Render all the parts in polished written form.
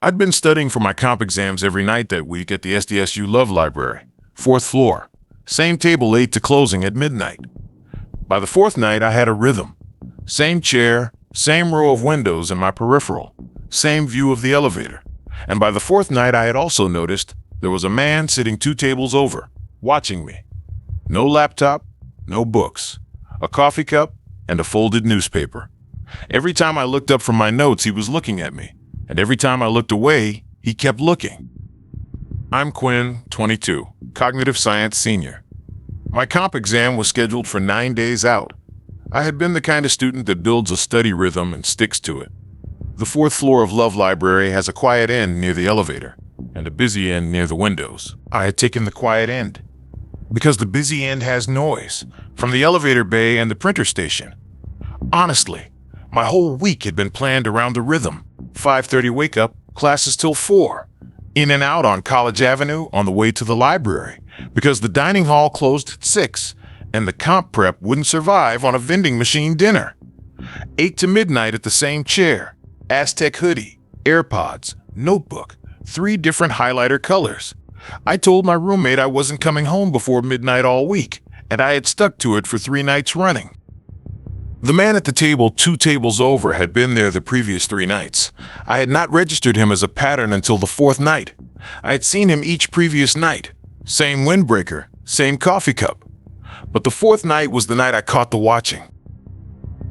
I'd been studying for my comp exams every night that week at the SDSU Love Library, 4th floor. Same table late to closing at midnight. By the 4th night, I had a rhythm. Same chair, same row of windows in my peripheral, same view of the elevator. And by the 4th night, I had also noticed there was a man sitting 2 tables over, watching me. No laptop, no books, a coffee cup, and a folded newspaper. Every time I looked up from my notes, he was looking at me. And every time I looked away, he kept looking. I'm Quinn, 22, cognitive science senior. My comp exam was scheduled for 9 days out. I had been the kind of student that builds a study rhythm and sticks to it. The 4th floor of Love Library has a quiet end near the elevator and a busy end near the windows. I had taken the quiet end because the busy end has noise from the elevator bay and the printer station. Honestly, my whole week had been planned around the rhythm. 5:30 wake up, classes till 4. In and out on College Avenue on the way to the library because the dining hall closed at 6 and the comp prep wouldn't survive on a vending machine dinner. 8 to midnight at the same chair, Aztec hoodie, AirPods, notebook, 3 different highlighter colors. I told my roommate I wasn't coming home before midnight all week, and I had stuck to it for 3 nights running. The man at the table 2 tables over had been there the previous 3 nights. I had not registered him as a pattern until the 4th night. I had seen him each previous night. Same windbreaker, same coffee cup. But the 4th night was the night I caught the watching.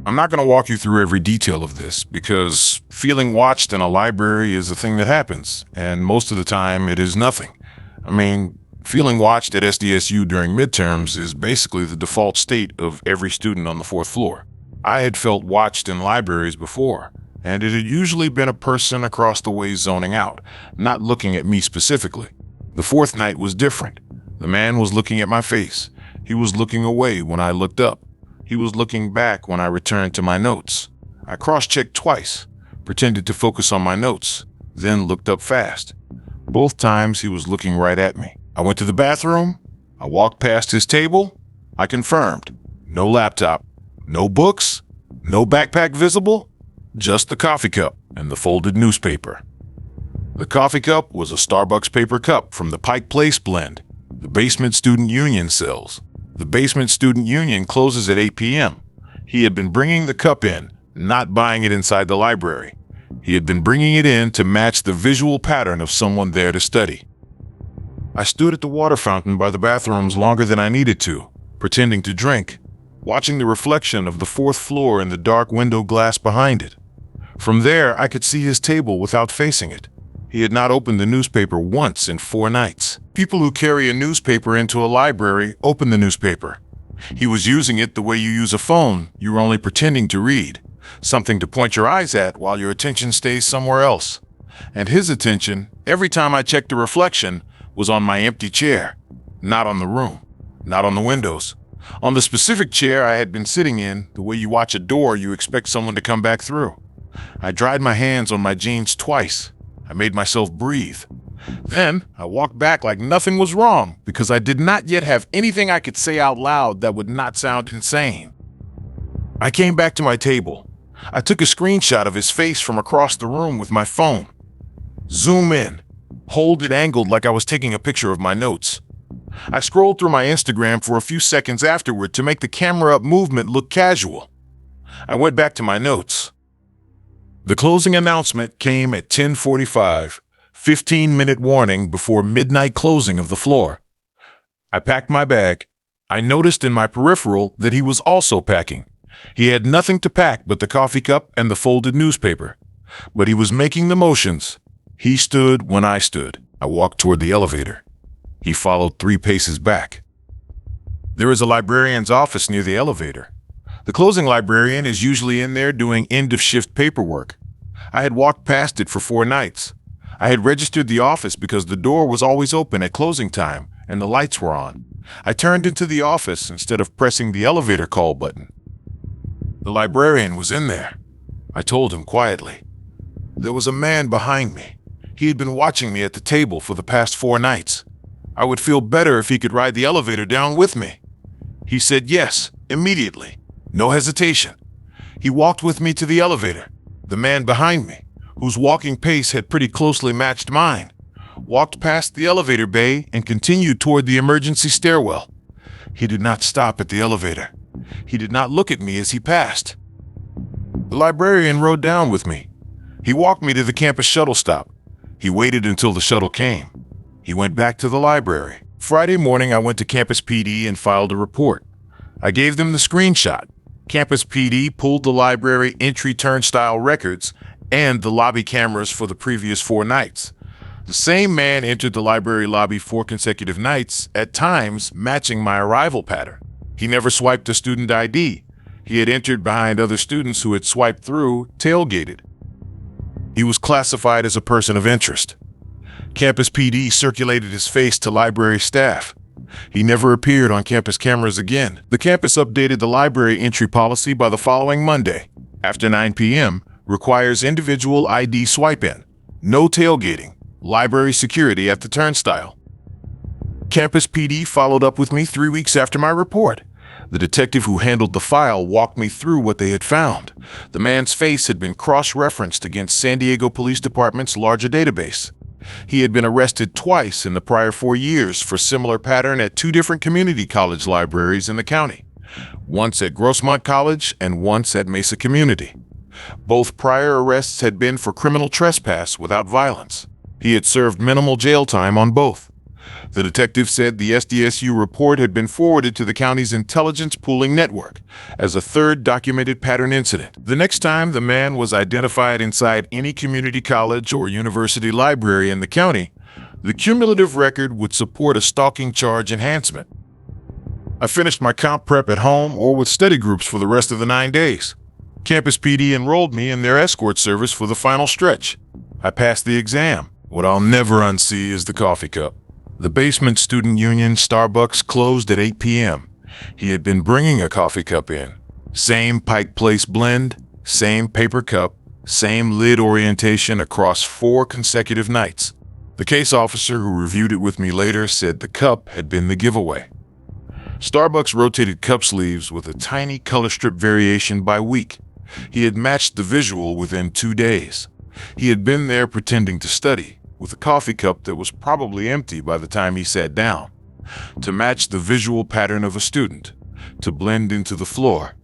I'm not going to walk you through every detail of this because feeling watched in a library is a thing that happens, and most of the time it is nothing. I mean, feeling watched at SDSU during midterms is basically the default state of every student on the 4th floor. I had felt watched in libraries before, and it had usually been a person across the way zoning out, not looking at me specifically. The 4th night was different. The man was looking at my face. He was looking away when I looked up. He was looking back when I returned to my notes. I cross-checked twice, pretended to focus on my notes, then looked up fast. Both times he was looking right at me. I went to the bathroom. I walked past his table. I confirmed. No laptop. No books, no backpack visible, just the coffee cup and the folded newspaper. The coffee cup was a Starbucks paper cup from the Pike Place blend, the basement student union sells. The basement student union closes at 8 p.m. He had been bringing the cup in, not buying it inside the library. He had been bringing it in to match the visual pattern of someone there to study. I stood at the water fountain by the bathrooms longer than I needed to, pretending to drink, watching the reflection of the 4th floor in the dark window glass behind it. From there, I could see his table without facing it. He had not opened the newspaper once in 4 nights. People who carry a newspaper into a library open the newspaper. He was using it the way you use a phone. You were only pretending to read, something to point your eyes at while your attention stays somewhere else. And his attention, every time I checked the reflection, was on my empty chair, not on the room, not on the windows. On the specific chair I had been sitting in, the way you watch a door you expect someone to come back through. I dried my hands on my jeans twice. I made myself breathe. Then I walked back like nothing was wrong because I did not yet have anything I could say out loud that would not sound insane. I came back to my table. I took a screenshot of his face from across the room with my phone. Zoom in. Hold it angled like I was taking a picture of my notes. I scrolled through my Instagram for a few seconds afterward to make the camera up movement look casual. I went back to my notes. The closing announcement came at 10:45, 15-minute warning before midnight closing of the floor. I packed my bag. I noticed in my peripheral that he was also packing. He had nothing to pack but the coffee cup and the folded newspaper. But he was making the motions. He stood when I stood. I walked toward the elevator. He followed 3 paces back. There is a librarian's office near the elevator. The closing librarian is usually in there doing end-of-shift paperwork. I had walked past it for 4 nights. I had registered the office because the door was always open at closing time and the lights were on. I turned into the office instead of pressing the elevator call button. The librarian was in there. I told him quietly. There was a man behind me. He had been watching me at the table for the past 4 nights. I would feel better if he could ride the elevator down with me. He said yes, immediately. No hesitation. He walked with me to the elevator. The man behind me, whose walking pace had pretty closely matched mine, walked past the elevator bay and continued toward the emergency stairwell. He did not stop at the elevator. He did not look at me as he passed. The librarian rode down with me. He walked me to the campus shuttle stop. He waited until the shuttle came. He went back to the library. Friday morning, I went to Campus PD and filed a report. I gave them the screenshot. Campus PD pulled the library entry turnstile records and the lobby cameras for the previous 4 nights. The same man entered the library lobby 4 consecutive nights, at times matching my arrival pattern. He never swiped a student ID. He had entered behind other students who had swiped through, tailgated. He was classified as a person of interest. Campus PD circulated his face to library staff. He never appeared on campus cameras again. The campus updated the library entry policy by the following Monday. After 9 p.m., requires individual ID swipe-in. No tailgating. Library security at the turnstile. Campus PD followed up with me 3 weeks after my report. The detective who handled the file walked me through what they had found. The man's face had been cross-referenced against San Diego Police Department's larger database. He had been arrested twice in the prior 4 years for similar pattern at 2 different community college libraries in the county. Once at Grossmont College and once at Mesa Community. Both prior arrests had been for criminal trespass without violence. He had served minimal jail time on both. The detective said the SDSU report had been forwarded to the county's intelligence pooling network as a 3rd documented pattern incident. The next time the man was identified inside any community college or university library in the county, the cumulative record would support a stalking charge enhancement. I finished my comp prep at home or with study groups for the rest of the 9 days. Campus PD enrolled me in their escort service for the final stretch. I passed the exam. What I'll never unsee is the coffee cup. The basement student union Starbucks closed at 8 p.m. He had been bringing a coffee cup in. Same Pike Place blend, same paper cup, same lid orientation across 4 consecutive nights. The case officer who reviewed it with me later said the cup had been the giveaway. Starbucks rotated cup sleeves with a tiny color strip variation by week. He had matched the visual within 2 days. He had been there pretending to study, with a coffee cup that was probably empty by the time he sat down, to match the visual pattern of a student, to blend into the floor.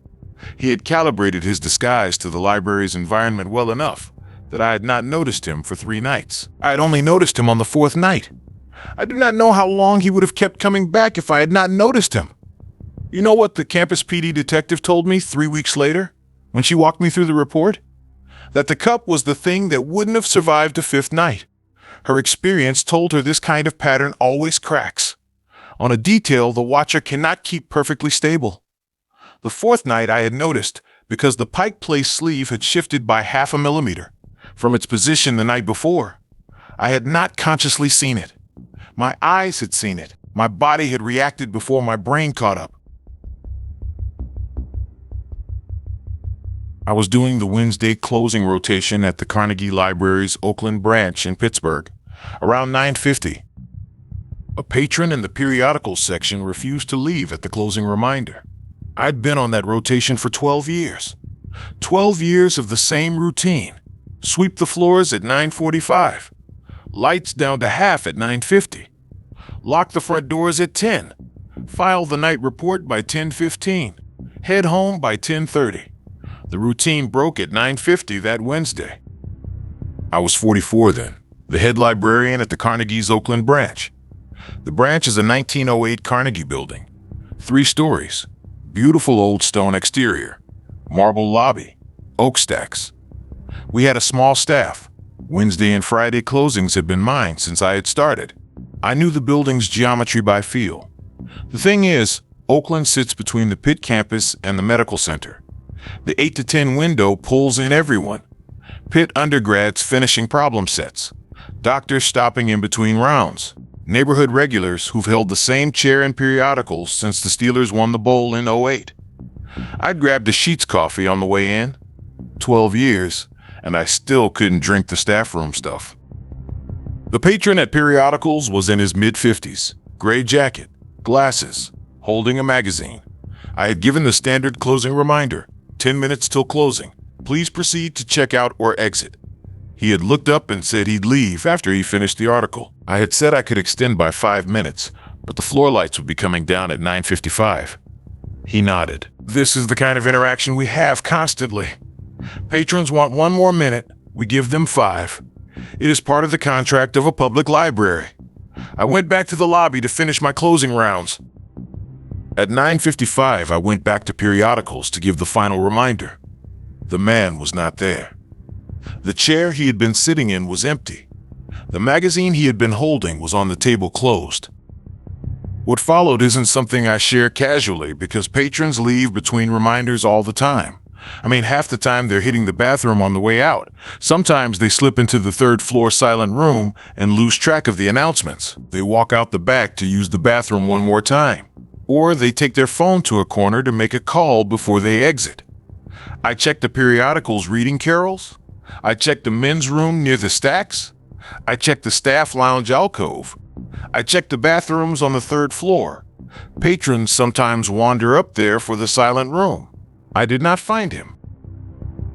He had calibrated his disguise to the library's environment well enough that I had not noticed him for 3 nights. I had only noticed him on the 4th night. I do not know how long he would have kept coming back if I had not noticed him. You know what the campus PD detective told me 3 weeks later, when she walked me through the report? That the cup was the thing that wouldn't have survived a 5th night. Her experience told her this kind of pattern always cracks. On a detail, the watcher cannot keep perfectly stable. The 4th night I had noticed because the Pike Place sleeve had shifted by 0.5 millimeter from its position the night before. I had not consciously seen it. My eyes had seen it. My body had reacted before my brain caught up. I was doing the Wednesday closing rotation at the Carnegie Library's Oakland branch in Pittsburgh, around 9:50. A patron in the periodicals section refused to leave at the closing reminder. I'd been on that rotation for 12 years. 12 years of the same routine. Sweep the floors at 9:45. Lights down to half at 9:50. Lock the front doors at 10. File the night report by 10:15. Head home by 10:30. The routine broke at 9:50 that Wednesday. I was 44 then, the head librarian at the Carnegie's Oakland branch. The branch is a 1908 Carnegie building. 3 stories, beautiful old stone exterior, marble lobby, oak stacks. We had a small staff. Wednesday and Friday closings had been mine since I had started. I knew the building's geometry by feel. The thing is, Oakland sits between the Pitt campus and the medical center. The 8 to 10 window pulls in everyone. Pitt undergrads finishing problem sets. Doctors stopping in between rounds. Neighborhood regulars who've held the same chair in periodicals since the Steelers won the bowl in '08. I'd grabbed a Sheets coffee on the way in. 12 years, and I still couldn't drink the staff room stuff. The patron at periodicals was in his mid-50s, gray jacket, glasses, holding a magazine. I had given the standard closing reminder, 10 minutes till closing. Please proceed to check out or exit. He had looked up and said he'd leave after he finished the article. I had said I could extend by 5 minutes, but the floor lights would be coming down at 9:55. He nodded. This is the kind of interaction we have constantly. Patrons want 1 more minute, we give them 5. It is part of the contract of a public library. I went back to the lobby to finish my closing rounds. At 9:55, I went back to periodicals to give the final reminder. The man was not there. The chair he had been sitting in was empty. The magazine he had been holding was on the table closed. What followed isn't something I share casually because patrons leave between reminders all the time. I mean, half the time they're hitting the bathroom on the way out. Sometimes they slip into the 3rd floor silent room and lose track of the announcements. They walk out the back to use the bathroom one more time. Or they take their phone to a corner to make a call before they exit. I check the periodicals reading carols. I check the men's room near the stacks. I check the staff lounge alcove. I check the bathrooms on the 3rd floor. Patrons sometimes wander up there for the silent room. I did not find him.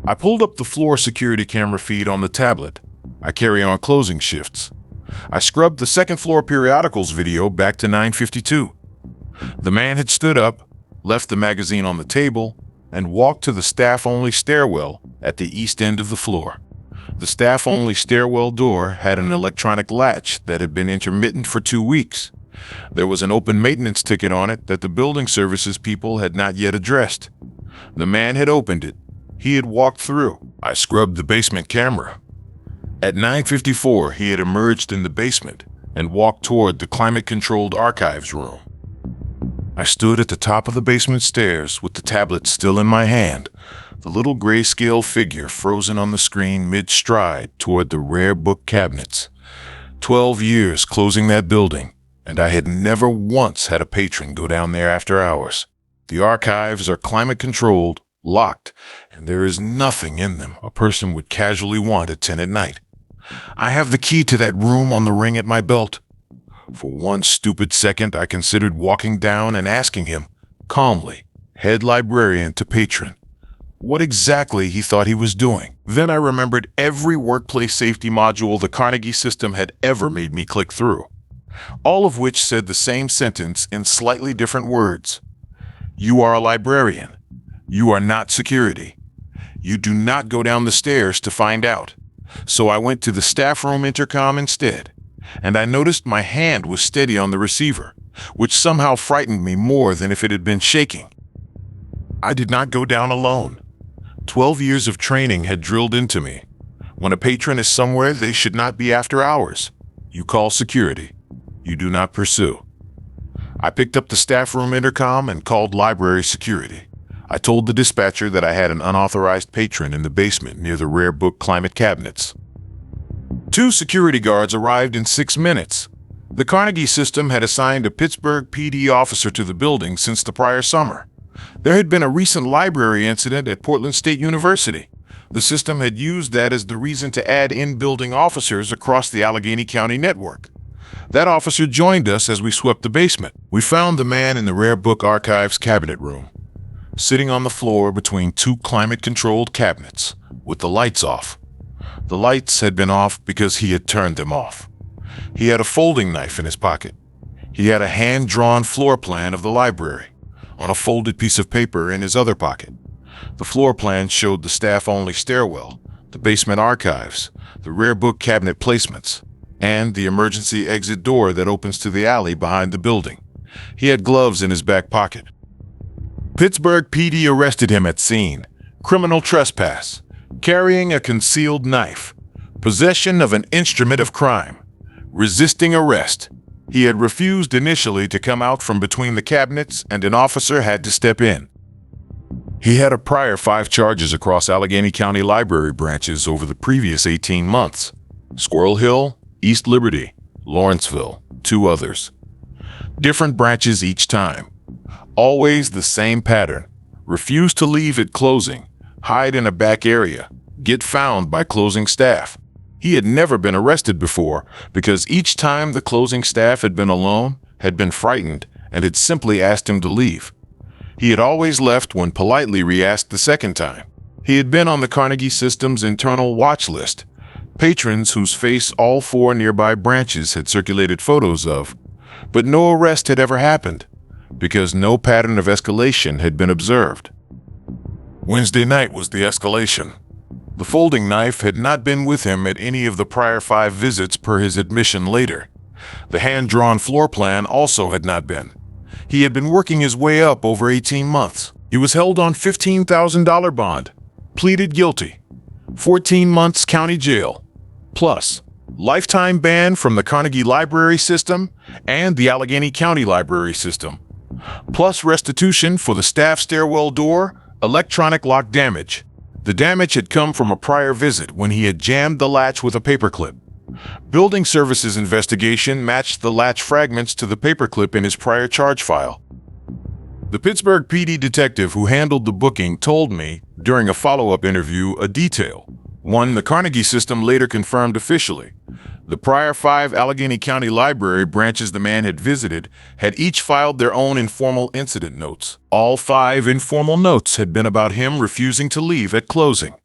I pulled up the floor security camera feed on the tablet. I carry on closing shifts. I scrubbed the 2nd floor periodicals video back to 9:52. The man had stood up, left the magazine on the table, and walked to the staff-only stairwell at the east end of the floor. The staff-only stairwell door had an electronic latch that had been intermittent for 2 weeks. There was an open maintenance ticket on it that the building services people had not yet addressed. The man had opened it. He had walked through. I scrubbed the basement camera. At 9:54, he had emerged in the basement and walked toward the climate-controlled archives room. I stood at the top of the basement stairs with the tablet still in my hand, the little grayscale figure frozen on the screen mid-stride toward the rare book cabinets. 12 years closing that building, and I had never once had a patron go down there after hours. The archives are climate-controlled, locked, and there is nothing in them a person would casually want at 10 at night. I have the key to that room on the ring at my belt. For one stupid second, I considered walking down and asking him, calmly, head librarian to patron, what exactly he thought he was doing. Then I remembered every workplace safety module the Carnegie system had ever made me click through, all of which said the same sentence in slightly different words. You are a librarian. You are not security. You do not go down the stairs to find out. So I went to the staff room intercom instead, and I noticed my hand was steady on the receiver, which somehow frightened me more than if it had been shaking. I did not go down alone. 12 years of training had drilled into me. When a patron is somewhere they should not be after hours, you call security. You do not pursue. I picked up the staff room intercom and called library security. I told the dispatcher that I had an unauthorized patron in the basement near the rare book climate cabinets. 2 security guards arrived in 6 minutes. The Carnegie system had assigned a Pittsburgh PD officer to the building since the prior summer. There had been a recent library incident at Portland State University. The system had used that as the reason to add in-building officers across the Allegheny County network. That officer joined us as we swept the basement. We found the man in the rare book archives cabinet room, sitting on the floor between 2 climate-controlled cabinets, with the lights off. The lights had been off because he had turned them off. He had a folding knife in his pocket. He had a hand-drawn floor plan of the library on a folded piece of paper in his other pocket. The floor plan showed the staff-only stairwell, the basement archives, the rare book cabinet placements, and the emergency exit door that opens to the alley behind the building. He had gloves in his back pocket. Pittsburgh PD arrested him at scene. Criminal trespass, carrying a concealed knife, possession of an instrument of crime, resisting arrest. He had refused initially to come out from between the cabinets, and an officer had to step in. He had a prior 5 charges across Allegheny County Library branches over the previous 18 months. Squirrel Hill, East Liberty, Lawrenceville, 2 others. Different branches each time. Always the same pattern. Refuse to leave at closing, hide in a back area, get found by closing staff. He had never been arrested before because each time the closing staff had been alone, had been frightened, and had simply asked him to leave. He had always left when politely re-asked the second time. He had been on the Carnegie system's internal watch list. patrons whose face all four nearby branches had circulated photos of, but no arrest had ever happened because no pattern of escalation had been observed. Wednesday night was the escalation. The folding knife had not been with him at any of the prior 5 visits per his admission later. The hand-drawn floor plan also had not been. He had been working his way up over 18 months. He was held on $15,000 bond, pleaded guilty, 14 months county jail, plus lifetime ban from the Carnegie Library System and the Allegheny County Library System, plus restitution for the staff stairwell door, electronic lock damage. The damage had come from a prior visit when he had jammed the latch with a paperclip. Building Services investigation matched the latch fragments to the paperclip in his prior charge file. The Pittsburgh PD detective who handled the booking told me, during a follow-up interview, a detail, one the Carnegie system later confirmed officially. The prior 5 Allegheny County Library branches the man had visited had each filed their own informal incident notes. All 5 informal notes had been about him refusing to leave at closing.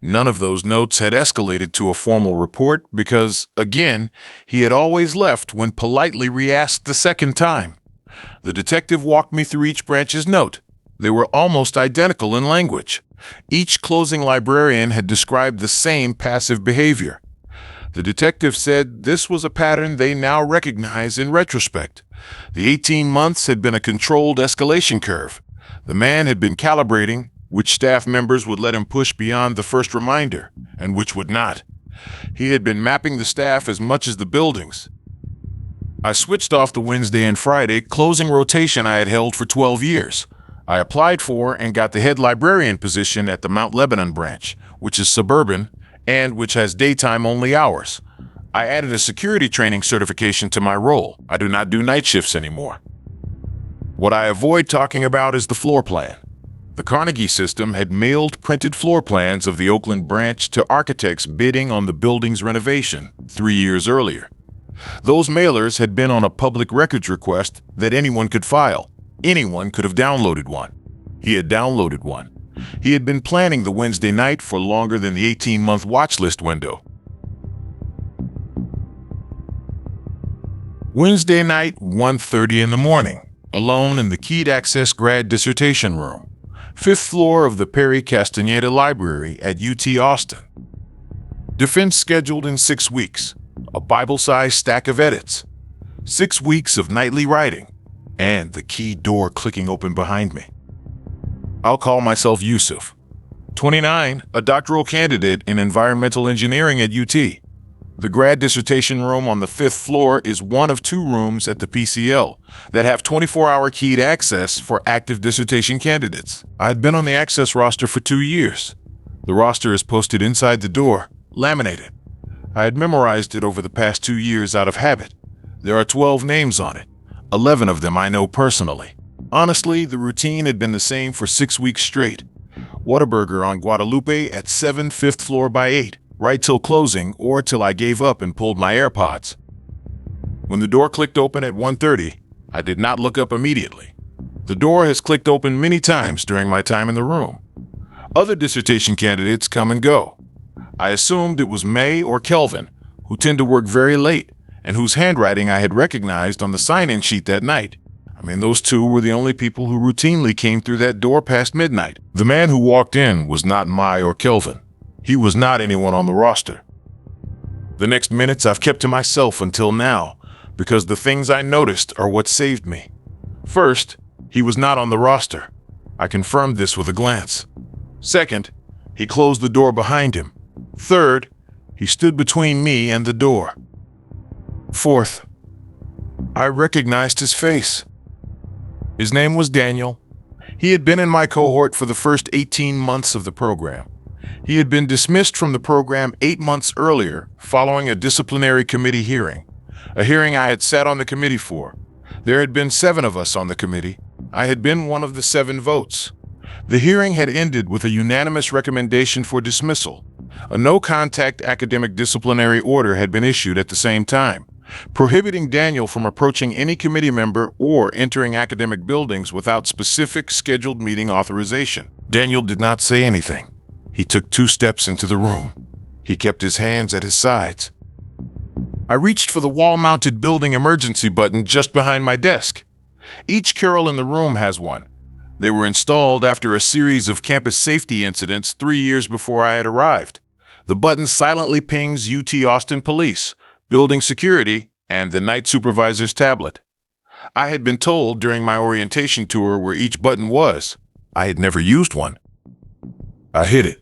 None of those notes had escalated to a formal report because, again, he had always left when politely re-asked the second time. The detective walked me through each branch's note. They were almost identical in language. Each closing librarian had described the same passive behavior. The detective said this was a pattern they now recognize in retrospect. The 18 months had been a controlled escalation curve. The man had been calibrating which staff members would let him push beyond the first reminder and which would not. He had been mapping the staff as much as the buildings. I switched off the Wednesday and Friday closing rotation I had held for 12 years. I applied for and got the head librarian position at the Mount Lebanon branch, which is suburban and which has daytime-only hours. I added a security training certification to my role. I do not do night shifts anymore. What I avoid talking about is the floor plan. The Carnegie system had mailed printed floor plans of the Oakland branch to architects bidding on the building's renovation 3 years earlier. Those mailers had been on a public records request that anyone could file. Anyone could have downloaded one. He had downloaded one. He had been planning the Wednesday night for longer than the 18-month watch list window. Wednesday night, 1:30 in the morning, alone in the keyed access grad dissertation room, 5th floor of the Perry Castaneda Library at UT Austin. Defense scheduled in 6 weeks, a Bible-sized stack of edits, 6 weeks of nightly writing, and the key door clicking open behind me. I'll call myself Yusuf, 29, a doctoral candidate in environmental engineering at UT. The grad dissertation room on the 5th floor is one of 2 rooms at the PCL that have 24-hour keyed access for active dissertation candidates. I had been on the access roster for 2 years. The roster is posted inside the door, laminated. I had memorized it over the past 2 years out of habit. There are 12 names on it. 11 of them I know personally. Honestly, the routine had been the same for 6 weeks straight. Whataburger on Guadalupe at 7 5th floor by 8, right till closing or till I gave up and pulled my AirPods. When the door clicked open at 1:30, I did not look up immediately. The door has clicked open many times during my time in the room. Other dissertation candidates come and go. I assumed it was May or Kelvin, who tend to work very late and whose handwriting I had recognized on the sign-in sheet that night. Those 2 were the only people who routinely came through that door past midnight. The man who walked in was not Mai or Kelvin. He was not anyone on the roster. The next minutes I've kept to myself until now, because the things I noticed are what saved me. First, he was not on the roster. I confirmed this with a glance. Second, he closed the door behind him. Third, he stood between me and the door. Fourth, I recognized his face. His name was Daniel. He had been in my cohort for the first 18 months of the program. He had been dismissed from the program 8 months earlier following a disciplinary committee hearing, a hearing I had sat on the committee for. There had been 7 of us on the committee. I had been one of the 7 votes. The hearing had ended with a unanimous recommendation for dismissal. A no-contact academic disciplinary order had been issued at the same time, prohibiting Daniel from approaching any committee member or entering academic buildings without specific scheduled meeting authorization. Daniel did not say anything. He took 2 steps into the room. He kept his hands at his sides. I reached for the wall-mounted building emergency button just behind my desk. Each Carol in the room has one. They were installed after a series of campus safety incidents 3 years before I had arrived. The button silently pings UT Austin Police, building security, and the night supervisor's tablet. I had been told during my orientation tour where each button was. I had never used one. I hit it.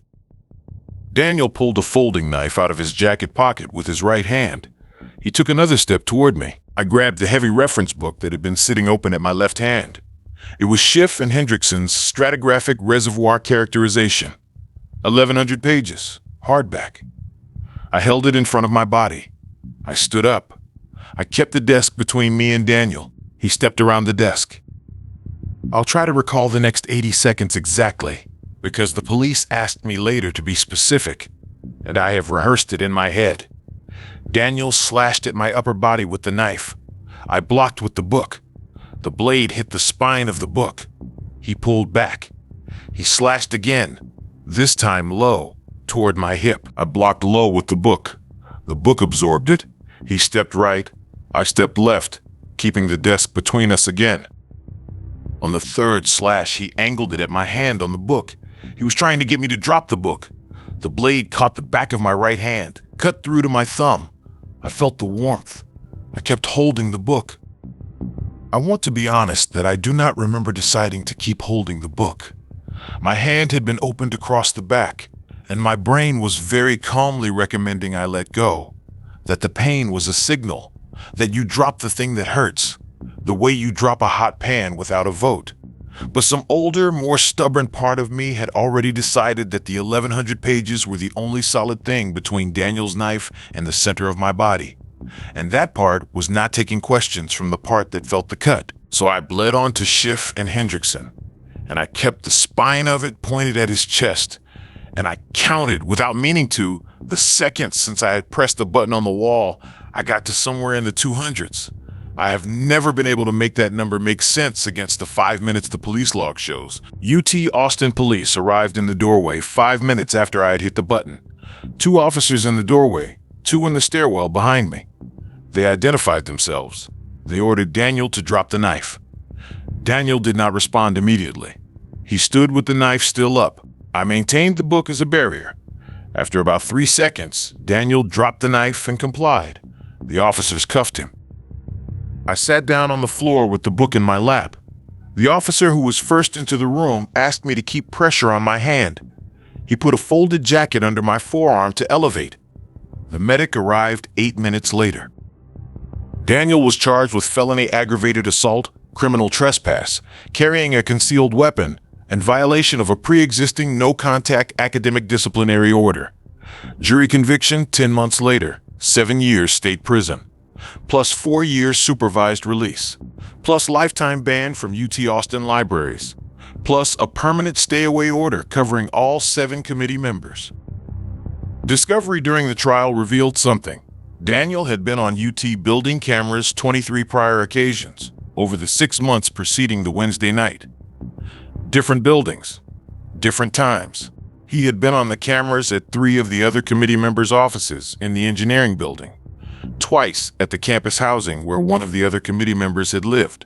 Daniel pulled a folding knife out of his jacket pocket with his right hand. He took another step toward me. I grabbed the heavy reference book that had been sitting open at my left hand. It was Schiff and Hendrickson's Stratigraphic Reservoir Characterization. 1,100 pages, hardback. I held it in front of my body. I stood up. I kept the desk between me and Daniel. He stepped around the desk. I'll try to recall the next 80 seconds exactly, because the police asked me later to be specific, and I have rehearsed it in my head. Daniel slashed at my upper body with the knife. I blocked with the book. The blade hit the spine of the book. He pulled back. He slashed again, this time low, toward my hip. I blocked low with the book. The book absorbed it. He stepped right. I stepped left, keeping the desk between us again. On the third slash, he angled it at my hand on the book. He was trying to get me to drop the book. The blade caught the back of my right hand, cut through to my thumb. I felt the warmth. I kept holding the book. I want to be honest that I do not remember deciding to keep holding the book. My hand had been opened across the back, and my brain was very calmly recommending I let go, that the pain was a signal, that you drop the thing that hurts, the way you drop a hot pan without a vote. But some older, more stubborn part of me had already decided that the 1,100 pages were the only solid thing between Daniel's knife and the center of my body. And that part was not taking questions from the part that felt the cut. So I bled on to Schiff and Hendrickson, and I kept the spine of it pointed at his chest, and I counted, without meaning to, the seconds since I had pressed the button on the wall. I got to somewhere in the 200s. I have never been able to make that number make sense against the 5 minutes the police log shows. UT Austin Police arrived in the doorway 5 minutes after I had hit the button. 2 officers in the doorway, 2 in the stairwell behind me. They identified themselves. They ordered Daniel to drop the knife. Daniel did not respond immediately. He stood with the knife still up. I maintained the book as a barrier. After about 3 seconds, Daniel dropped the knife and complied. The officers cuffed him. I sat down on the floor with the book in my lap. The officer who was first into the room asked me to keep pressure on my hand. He put a folded jacket under my forearm to elevate. The medic arrived 8 minutes later. Daniel was charged with felony aggravated assault, criminal trespass, carrying a concealed weapon, and violation of a pre-existing no-contact academic disciplinary order. Jury conviction 10 months later, 7 years state prison, plus 4 years supervised release, plus lifetime ban from UT Austin libraries, plus a permanent stay-away order covering all 7 committee members. Discovery during the trial revealed something. Daniel had been on UT building cameras 23 prior occasions over the 6 months preceding the Wednesday night. Different buildings, different times. He had been on the cameras at 3 of the other committee members' offices in the engineering building, twice at the campus housing where one of the other committee members had lived,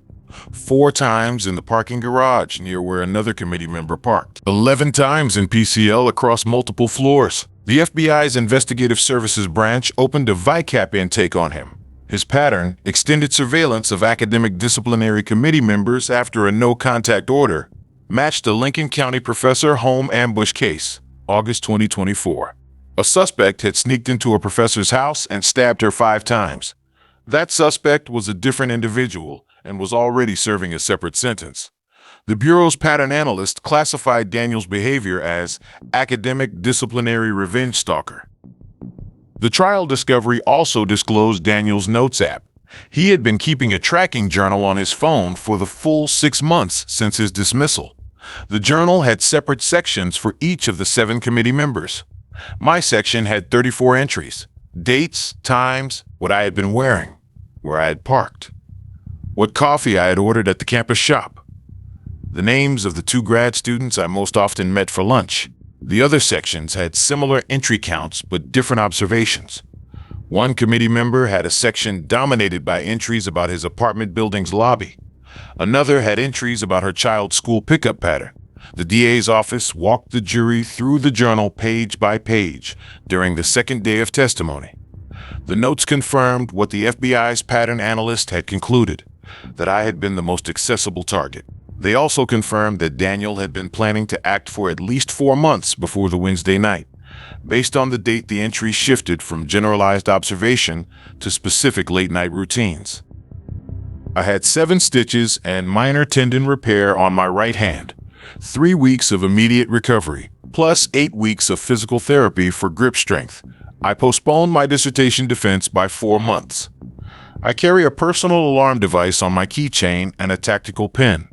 4 times in the parking garage near where another committee member parked, 11 times in PCL across multiple floors. The FBI's Investigative Services Branch opened a VICAP intake on him. His pattern, extended surveillance of academic disciplinary committee members after a no-contact order, matched a Lincoln County professor home ambush case, August 2024. A suspect had sneaked into a professor's house and stabbed her 5 times. That suspect was a different individual and was already serving a separate sentence. The Bureau's pattern analyst classified Daniel's behavior as academic disciplinary revenge stalker. The trial discovery also disclosed Daniel's Notes app. He had been keeping a tracking journal on his phone for the full 6 months since his dismissal. The journal had separate sections for each of the 7 committee members. My section had 34 entries: dates, times, what I had been wearing, where I had parked, what coffee I had ordered at the campus shop, the names of the 2 grad students I most often met for lunch, The other sections had similar entry counts but different observations. One committee member had a section dominated by entries about his apartment building's lobby. Another had entries about her child's school pickup pattern. The DA's office walked the jury through the journal page by page during the second day of testimony. The notes confirmed what the FBI's pattern analyst had concluded, that I had been the most accessible target. They also confirmed that Daniel had been planning to act for at least 4 months before the Wednesday night. Based on the date, the entry shifted from generalized observation to specific late-night routines. I had 7 stitches and minor tendon repair on my right hand, 3 weeks of immediate recovery, plus 8 weeks of physical therapy for grip strength. I postponed my dissertation defense by 4 months. I carry a personal alarm device on my keychain and a tactical pen.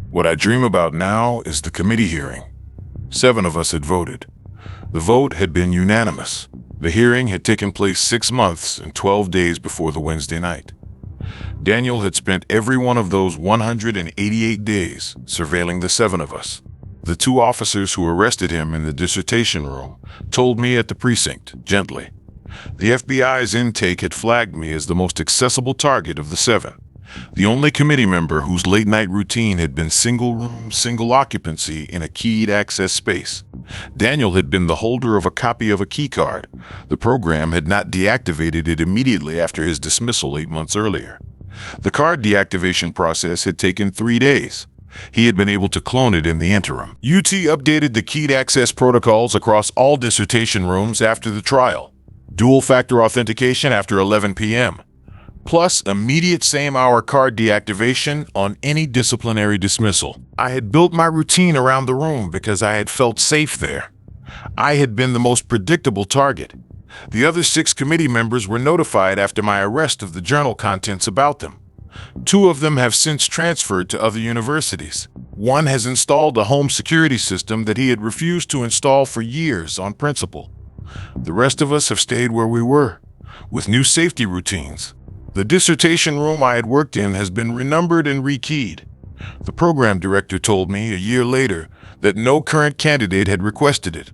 What I dream about now is the committee hearing. 7 of us had voted. The vote had been unanimous. The hearing had taken place 6 months and 12 days before the Wednesday night. Daniel had spent every one of those 188 days surveilling the 7 of us. The 2 officers who arrested him in the dissertation room told me at the precinct, gently. The FBI's intake had flagged me as the most accessible target of the 7. The only committee member whose late-night routine had been single room, single occupancy in a keyed access space. Daniel had been the holder of a copy of a key card. The program had not deactivated it immediately after his dismissal 8 months earlier. The card deactivation process had taken 3 days. He had been able to clone it in the interim. UT updated the keyed access protocols across all dissertation rooms after the trial. Dual-factor authentication after 11 p.m. plus immediate same-hour card deactivation on any disciplinary dismissal. I had built my routine around the room because I had felt safe there. I had been the most predictable target. The other 6 committee members were notified after my arrest of the journal contents about them. 2 of them have since transferred to other universities. One has installed a home security system that he had refused to install for years on principle. The rest of us have stayed where we were, with new safety routines. The dissertation room I had worked in has been renumbered and rekeyed. The program director told me a year later that no current candidate had requested it.